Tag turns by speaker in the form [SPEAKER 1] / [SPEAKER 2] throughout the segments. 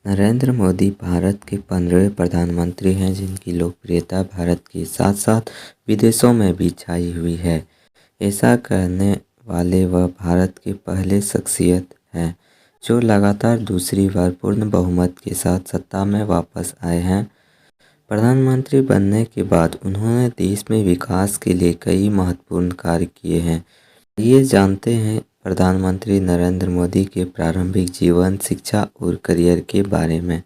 [SPEAKER 1] नरेंद्र मोदी भारत के 15वें प्रधानमंत्री हैं जिनकी लोकप्रियता भारत के साथ साथ विदेशों में भी छाई हुई है। ऐसा करने वाले वह भारत के पहले शख्सियत हैं जो लगातार दूसरी बार पूर्ण बहुमत के साथ सत्ता में वापस आए हैं। प्रधानमंत्री बनने के बाद उन्होंने देश में विकास के लिए कई महत्वपूर्ण कार्य किए हैं। ये जानते हैं प्रधानमंत्री नरेंद्र मोदी के प्रारंभिक जीवन, शिक्षा और करियर के बारे में।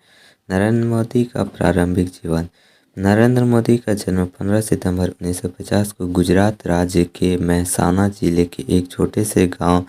[SPEAKER 1] नरेंद्र मोदी का प्रारंभिक जीवन। नरेंद्र मोदी का जन्म 15 सितंबर 1950 को गुजरात राज्य के मेहसाना जिले के एक छोटे से गांव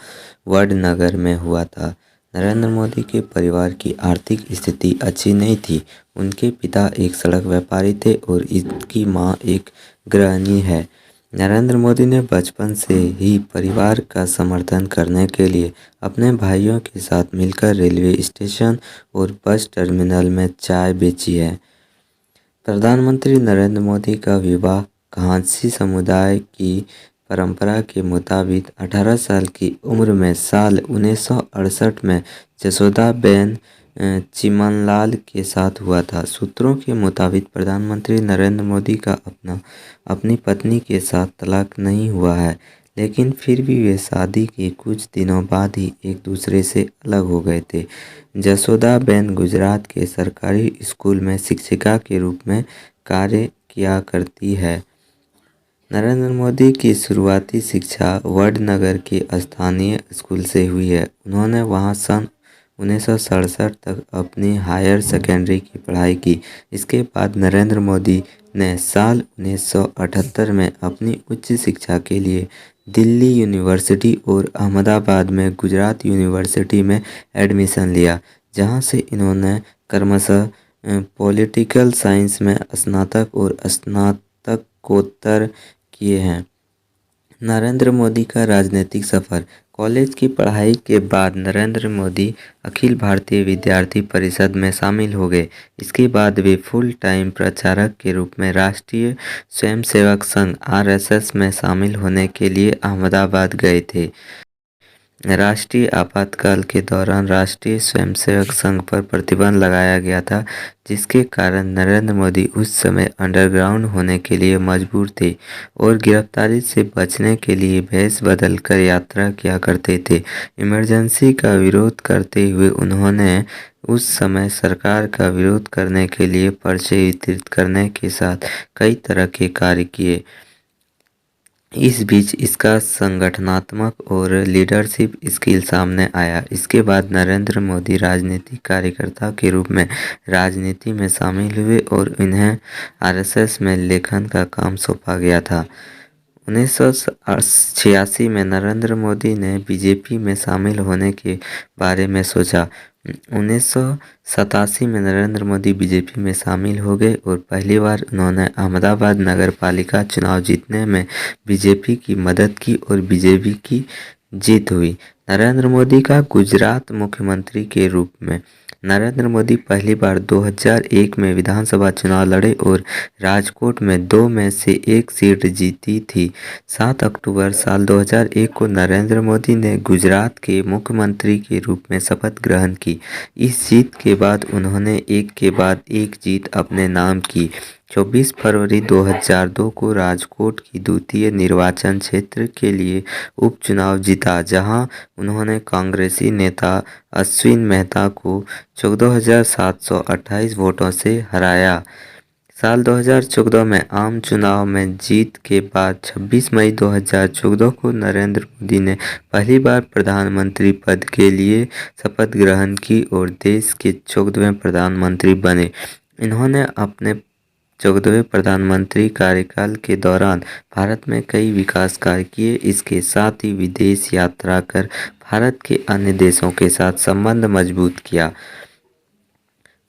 [SPEAKER 1] वडनगर में हुआ था। नरेंद्र मोदी के परिवार की आर्थिक स्थिति अच्छी नहीं थी। उनके पिता एक सड़क व्यापारी थे और इनकी मां एक गृहिणी है। नरेंद्र मोदी ने बचपन से ही परिवार का समर्थन करने के लिए अपने भाइयों के साथ मिलकर रेलवे स्टेशन और बस टर्मिनल में चाय बेची है। प्रधानमंत्री नरेंद्र मोदी का विवाह खासी समुदाय की परंपरा के मुताबिक 18 साल की उम्र में साल 1968 में जसोदाबेन चिमनलाल के साथ हुआ था। सूत्रों के मुताबिक प्रधानमंत्री नरेंद्र मोदी का अपनी पत्नी के साथ तलाक नहीं हुआ है, लेकिन फिर भी वे शादी के कुछ दिनों बाद ही एक दूसरे से अलग हो गए थे। जसोदाबेन गुजरात के सरकारी स्कूल में शिक्षिका के रूप में कार्य किया करती है। नरेंद्र मोदी की शुरुआती शिक्षा वडनगर के स्थानीय स्कूल से हुई है। उन्होंने वहां सन 1967 तक अपनी हायर सेकेंडरी की पढ़ाई की। इसके बाद नरेंद्र मोदी ने साल 1978 में अपनी उच्च शिक्षा के लिए दिल्ली यूनिवर्सिटी और अहमदाबाद में गुजरात यूनिवर्सिटी में एडमिशन लिया, जहां से इन्होंने क्रमशः पॉलिटिकल साइंस में स्नातक और स्नातकोत्तर किए हैं। नरेंद्र मोदी का राजनीतिक सफर। कॉलेज की पढ़ाई के बाद नरेंद्र मोदी अखिल भारतीय विद्यार्थी परिषद में शामिल हो गए। इसके बाद वे फुल टाइम प्रचारक के रूप में राष्ट्रीय स्वयंसेवक संघ (आरएसएस) में शामिल होने के लिए अहमदाबाद गए थे। राष्ट्रीय आपातकाल के दौरान राष्ट्रीय स्वयंसेवक संघ पर प्रतिबंध लगाया गया था, जिसके कारण नरेंद्र मोदी उस समय अंडरग्राउंड होने के लिए मजबूर थे और गिरफ्तारी से बचने के लिए भेष बदलकर यात्रा किया करते थे। इमरजेंसी का विरोध करते हुए उन्होंने उस समय सरकार का विरोध करने के लिए पर्चे वितरित करने के साथ कई तरह के कार्य किए। इस बीच इसका संगठनात्मक और लीडरशिप स्किल सामने आया। इसके बाद नरेंद्र मोदी राजनीतिक कार्यकर्ता के रूप में राजनीति में शामिल हुए और इन्हें आरएसएस में लेखन का काम सौंपा गया था। 1986 में नरेंद्र मोदी ने बीजेपी में शामिल होने के बारे में सोचा। 1987 में नरेंद्र मोदी बीजेपी में शामिल हो गए और पहली बार उन्होंने अहमदाबाद नगर पालिका चुनाव जीतने में बीजेपी की मदद की और बीजेपी की जीत हुई। नरेंद्र मोदी का गुजरात मुख्यमंत्री के रूप में। नरेंद्र मोदी पहली बार 2001 में विधानसभा चुनाव लड़े और राजकोट में 2 में से 1 सीट जीती थी। 7 अक्टूबर साल 2001 को नरेंद्र मोदी ने गुजरात के मुख्यमंत्री के रूप में शपथ ग्रहण की। इस जीत के बाद उन्होंने एक के बाद एक जीत अपने नाम की। 24 फरवरी 2002 को राजकोट की द्वितीय निर्वाचन क्षेत्र के लिए उपचुनाव जीता, जहां उन्होंने कांग्रेसी नेता अश्विन मेहता को 14,728 वोटों से हराया। साल 2014 में आम चुनाव में जीत के बाद 26 मई 2014 को नरेंद्र मोदी ने पहली बार प्रधानमंत्री पद के लिए शपथ ग्रहण की और देश के 14वें प्रधानमंत्री बने। इन्होंने अपने 14वें प्रधानमंत्री कार्यकाल के दौरान भारत में कई विकास कार्य किए। इसके साथ ही विदेश यात्रा कर भारत के अन्य देशों के साथ संबंध मजबूत किया।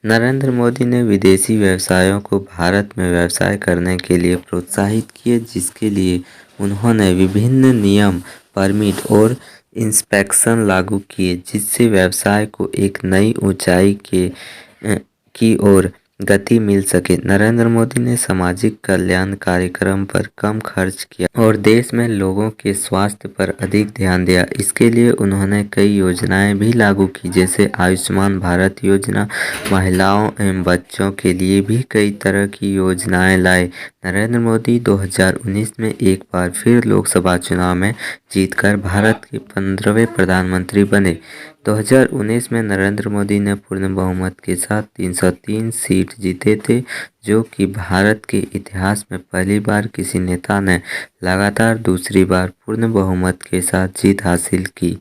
[SPEAKER 1] नरेंद्र मोदी ने विदेशी व्यवसायों को भारत में व्यवसाय करने के लिए प्रोत्साहित किए, जिसके लिए उन्होंने विभिन्न नियम, परमिट और इंस्पेक्शन लागू किए, जिससे व्यवसाय को एक नई ऊंचाई की ओर गति मिल सके। नरेंद्र मोदी ने सामाजिक कल्याण कार्यक्रम पर कम खर्च किया और देश में लोगों के स्वास्थ्य पर अधिक ध्यान दिया। इसके लिए उन्होंने कई योजनाएं भी लागू की, जैसे आयुष्मान भारत योजना। महिलाओं एवं बच्चों के लिए भी कई तरह की योजनाएं लाए। नरेंद्र मोदी 2019 में एक बार फिर लोकसभा चुनाव में जीतकर भारत के 15वें प्रधानमंत्री बने। 2019 में नरेंद्र मोदी ने पूर्ण बहुमत के साथ 303 सीट जीते थे, जो कि भारत के इतिहास में पहली बार किसी नेता ने लगातार दूसरी बार पूर्ण बहुमत के साथ जीत हासिल की।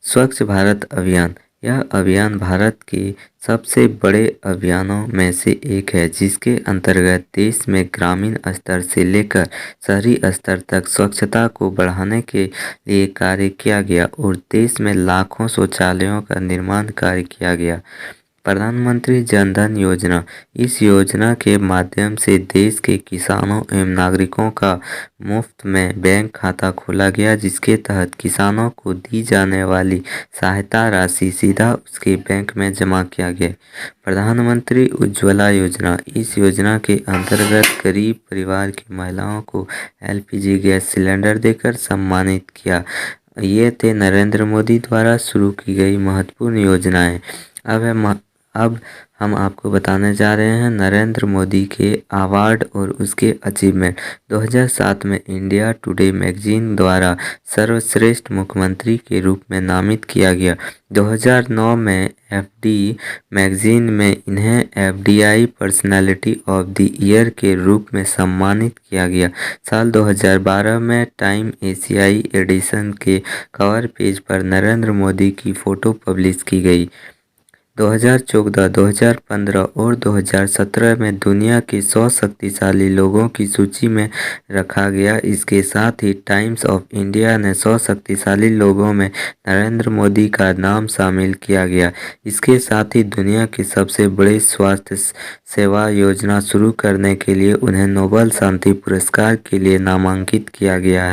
[SPEAKER 1] स्वच्छ भारत अभियान। यह अभियान भारत के सबसे बड़े अभियानों में से एक है, जिसके अंतर्गत देश में ग्रामीण स्तर से लेकर शहरी स्तर तक स्वच्छता को बढ़ाने के लिए कार्य किया गया और देश में लाखों शौचालयों का निर्माण कार्य किया गया। प्रधानमंत्री जन धन योजना। इस योजना के माध्यम से देश के किसानों एवं नागरिकों का मुफ्त में बैंक खाता खोला गया, जिसके तहत किसानों को दी जाने वाली सहायता राशि सीधा उसके बैंक में जमा किया गया। प्रधानमंत्री उज्ज्वला योजना। इस योजना के अंतर्गत गरीब परिवार की महिलाओं को LPG गैस सिलेंडर देकर सम्मानित किया। ये थे नरेंद्र मोदी द्वारा शुरू की गई महत्वपूर्ण योजनाएं। अब हम आपको बताने जा रहे हैं नरेंद्र मोदी के अवार्ड और उसके अचीवमेंट। 2007 में इंडिया टुडे मैगजीन द्वारा सर्वश्रेष्ठ मुख्यमंत्री के रूप में नामित किया गया। 2009 में FD मैगजीन में इन्हें FDI personality of the year के रूप में सम्मानित किया गया। साल 2012 में टाइम एशियाई एडिशन के कवर पेज पर नरेंद्र मोदी की फ़ोटो पब्लिश की गई। 2014, 2015 और 2017 में दुनिया के 100 शक्तिशाली लोगों की सूची में रखा गया। इसके साथ ही टाइम्स ऑफ इंडिया ने 100 शक्तिशाली लोगों में नरेंद्र मोदी का नाम शामिल किया गया। इसके साथ ही दुनिया के सबसे बड़े स्वास्थ्य सेवा योजना शुरू करने के लिए उन्हें नोबेल शांति पुरस्कार के लिए नामांकित किया गया है।